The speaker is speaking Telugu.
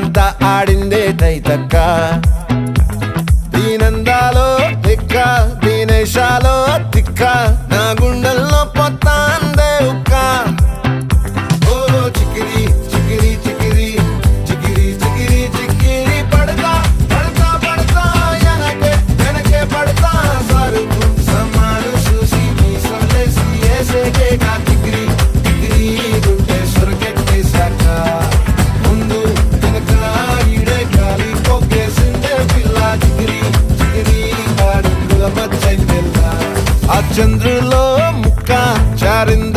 రాత్రంతా ఆడిందే తైతక్క దీనందాలో తిక్క దీనేశాలో తిక్క నా గుండెల్లో పొత్తాందే ఉక్క ఓ చికిరి చికిరి చికిరి చికిరి చికిరి చికిరి పడతా పడతా పడతా ఎనకే ఎనకే పడతా సరుకు సమాను చూసి నీ సందేశి ఏసేకే కా చికిరి చికిరి గుంటే సొరకెట్టేశాక ముందు వెనక ఈడే గాలి కొక్కేసిందే పిల్ల చికిరి చికిరి ఆడుగుల మచ్చైందెల్లా ఆ చంద్రులో ముక్క చారింది